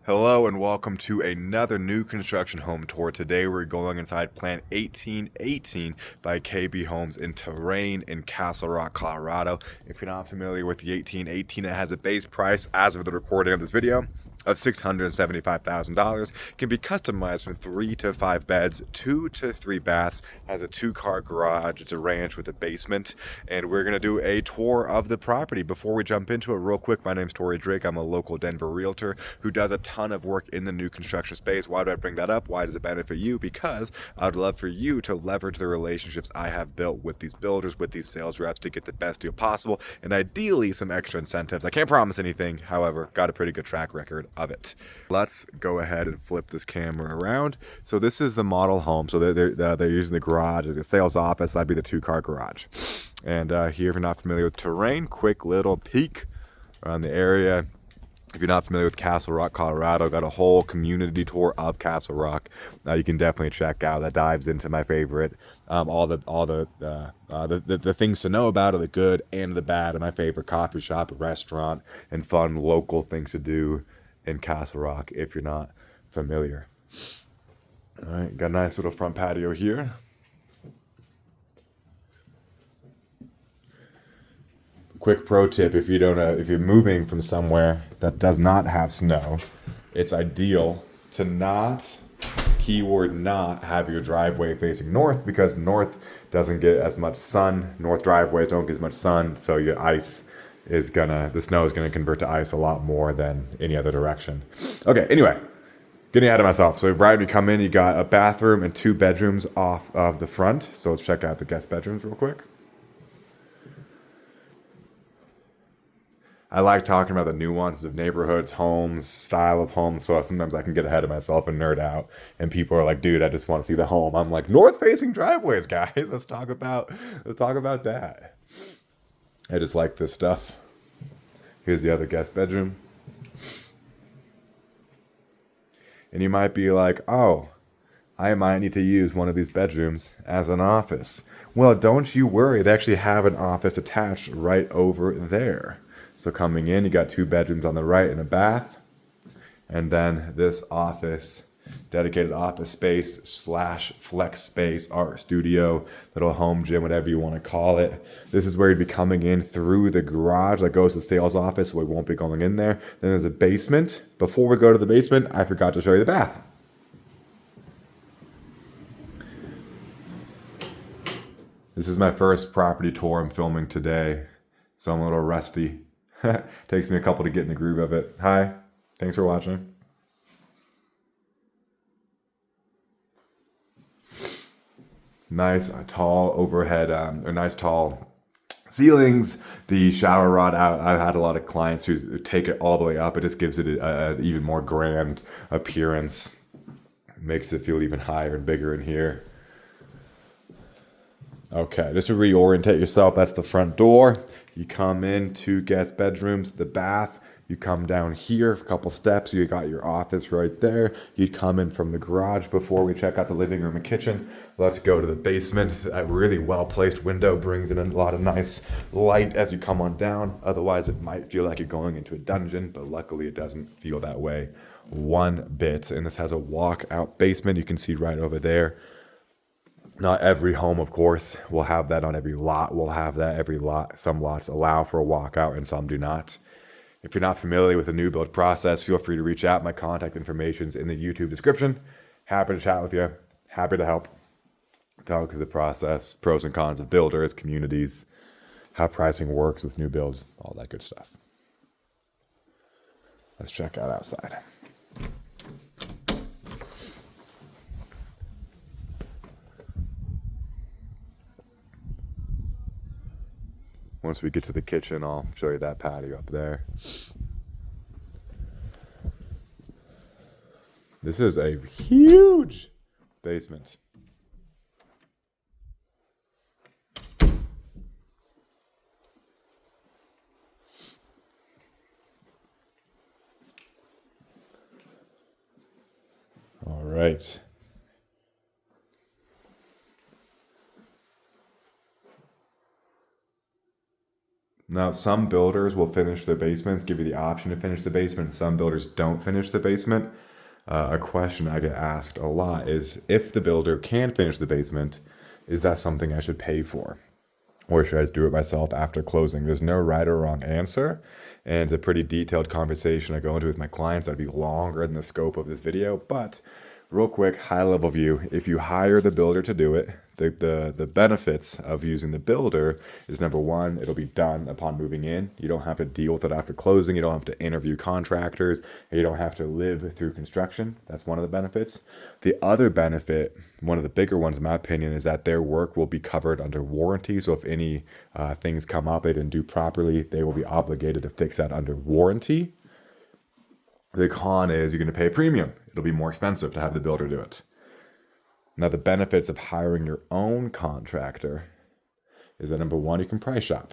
Hello and welcome to another new construction home tour. Today we're going inside Plant 1818 by KB Homes in Terrain in Castle Rock, Colorado. If you're not familiar with the 1818, it has a base price as of the recording of this video of $675,000. Can be customized from 3 to 5 beds, 2 to 3 baths, has a 2-car garage. It's a ranch with a basement, and we're going to do a tour of the property. Before we jump into it, real quick, my name's Torrey Drake. I'm a local Denver realtor who does a ton of work in the new construction space. Why do I bring that up? Why does it benefit you? Because I'd love for you to leverage the relationships I have built with these builders, with these sales reps, to get the best deal possible, and ideally some extra incentives. I can't promise anything, however, got a pretty good track record of it. Let's go ahead and flip this camera around. So this is the model home. So they're using the garage as a sales office. That'd be the 2-car garage. And here, if you're not familiar with Terrain, quick little peek around the area. If you're not familiar with Castle Rock, Colorado, got a whole community tour of Castle Rock. You can definitely check out. That dives into my favorite, all the things to know about it, the good and the bad, and my favorite coffee shop, restaurant, and fun local things to do in Castle Rock. If you're not familiar, all right, got a nice little front patio here. Quick pro tip: if you're moving from somewhere that does not have snow, it's ideal to not, keyword not, have your driveway facing north, because north doesn't get as much sun. North driveways don't get as much sun, so the snow is gonna convert to ice a lot more than any other direction. Okay, anyway, getting ahead of myself. So right when you come in, you got a bathroom and 2 bedrooms off of the front. So let's check out the guest bedrooms real quick. I like talking about the nuances of neighborhoods, homes, style of homes. So sometimes I can get ahead of myself and nerd out. And people are like, "Dude, I just want to see the home." I'm like, "North-facing driveways, guys. Let's talk about that." I just like this stuff. Here's the other guest bedroom. And you might be like, "Oh, I might need to use one of these bedrooms as an office." Well, don't you worry. They actually have an office attached right over there. So coming in, you got 2 bedrooms on the right and a bath. And then this office, dedicated office space / flex space, art studio, little home gym, whatever you want to call it. This is where you'd be coming in through the garage that goes to the sales office, so we won't be going in there. Then there's a basement. Before we go to the basement, I forgot to show you the bath. This is my first property tour I'm filming today, so I'm a little rusty. Takes me a couple to get in the groove of it. Hi, thanks for watching. Nice tall overhead, or nice tall ceilings. The shower rod out. I've had a lot of clients who take it all the way up. It just gives it an even more grand appearance. Makes it feel even higher and bigger in here. Okay, just to reorientate yourself, that's the front door. You come in, 2 guest bedrooms, the bath. You come down here, a couple steps, you got your office right there. You'd come in from the garage before we check out the living room and kitchen. Let's go to the basement. A really well-placed window brings in a lot of nice light as you come on down. Otherwise, it might feel like you're going into a dungeon, but luckily it doesn't feel that way one bit. And this has a walk-out basement. You can see right over there. Not every home, of course, will have that on every lot. Will have that every lot. Some lots allow for a walkout and some do not. If you're not familiar with the new build process, feel free to reach out. My contact information is in the YouTube description. Happy to chat with you. Happy to help. Talk through the process, pros and cons of builders, communities, how pricing works with new builds, all that good stuff. Let's check out outside. Once we get to the kitchen, I'll show you that patio up there. This is a huge basement. All right. Now, some builders will finish their basements, give you the option to finish the basement. Some builders don't finish the basement. A question I get asked a lot is, if the builder can finish the basement, is that something I should pay for? Or should I just do it myself after closing? There's no right or wrong answer. And it's a pretty detailed conversation I go into with my clients that'd be longer than the scope of this video. But real quick, high level view, if you hire the builder to do it, the benefits of using the builder is, number one, it'll be done upon moving in. You don't have to deal with it after closing. You don't have to interview contractors. You don't have to live through construction. That's one of the benefits. The other benefit, one of the bigger ones in my opinion, is that their work will be covered under warranty. So if any things come up they didn't do properly, they will be obligated to fix that under warranty. The con is you're going to pay a premium. It'll be more expensive to have the builder do it. Now, the benefits of hiring your own contractor is that, number one, you can price shop,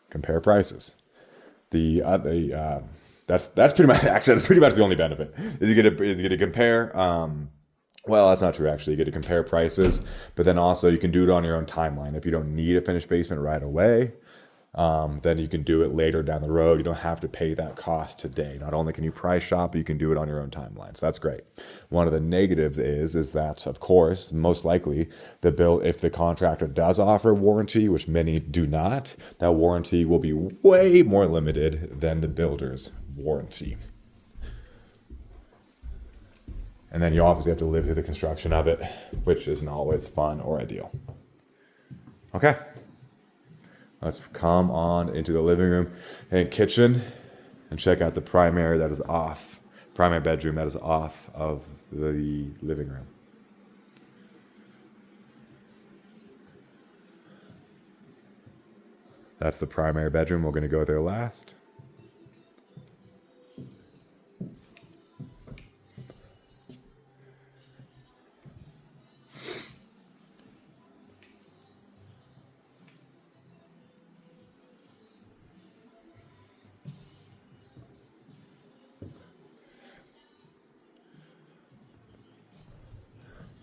compare prices. That's pretty much the only benefit is you get to compare. Well, that's not true, actually. You get to compare prices, but then also you can do it on your own timeline. If you don't need a finished basement right away, then you can do it later down the road. You don't have to pay that cost today. Not only can you price shop, but you can do it on your own timeline. So that's great. One of the negatives is that, of course, most likely if the contractor does offer warranty, which many do not, that warranty will be way more limited than the builder's warranty. And then you obviously have to live through the construction of it, which isn't always fun or ideal. Okay. Let's come on into the living room and kitchen and check out the primary bedroom that is off of the living room. That's the primary bedroom. We're going to go there last.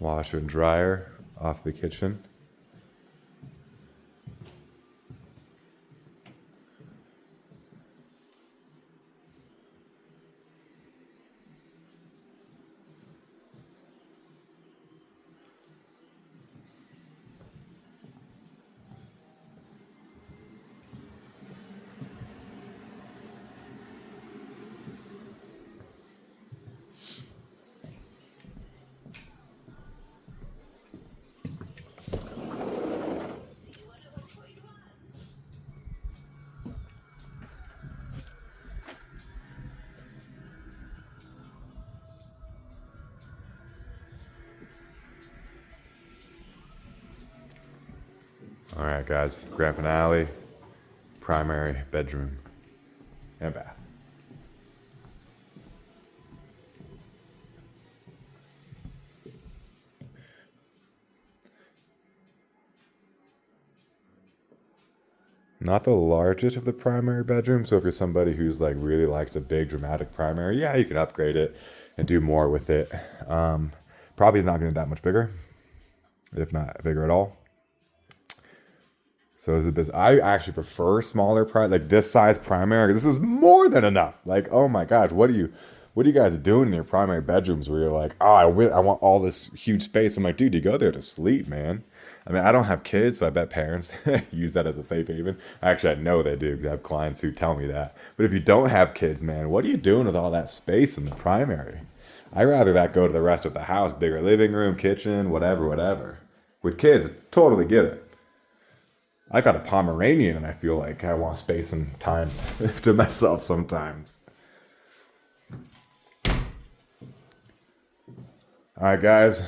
Washer and dryer off the kitchen. All right, guys, grand finale, primary bedroom and bath. Not the largest of the primary bedrooms, so if you're somebody who's like really likes a big dramatic primary, yeah, you can upgrade it and do more with it. Probably is not going to be that much bigger, if not bigger at all. So I actually prefer smaller like this size primary. This is more than enough. Like, oh my gosh, what are you guys doing in your primary bedrooms where you're like, oh, I want all this huge space? I'm like, dude, you go there to sleep, man. I mean, I don't have kids, so I bet parents use that as a safe haven. Actually, I know they do because I have clients who tell me that. But if you don't have kids, man, what are you doing with all that space in the primary? I'd rather that go to the rest of the house, bigger living room, kitchen, whatever. With kids, totally get it. I got a Pomeranian and I feel like I want space and time to myself sometimes. All right, guys.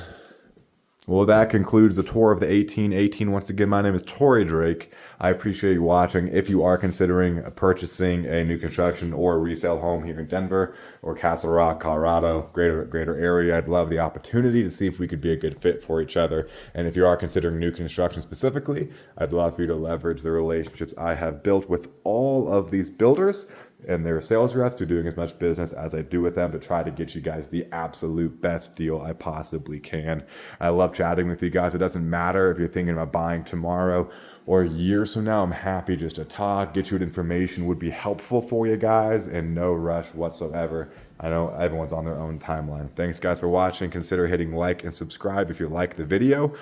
Well, that concludes the tour of the 1818. Once again, my name is Torrey Drake. I appreciate you watching. If you are considering purchasing a new construction or a resale home here in Denver or Castle Rock, Colorado, greater area, I'd love the opportunity to see if we could be a good fit for each other. And if you are considering new construction specifically, I'd love for you to leverage the relationships I have built with all of these builders and their sales reps to doing as much business as I do with them to try to get you guys the absolute best deal I possibly can. I love chatting with you guys. It doesn't matter if you're thinking about buying tomorrow or years from now. I'm happy just to talk, get you what information would be helpful for you guys, and no rush whatsoever. I know everyone's on their own timeline. Thanks guys for watching. Consider hitting like and subscribe if you like the video,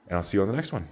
and I'll see you on the next one.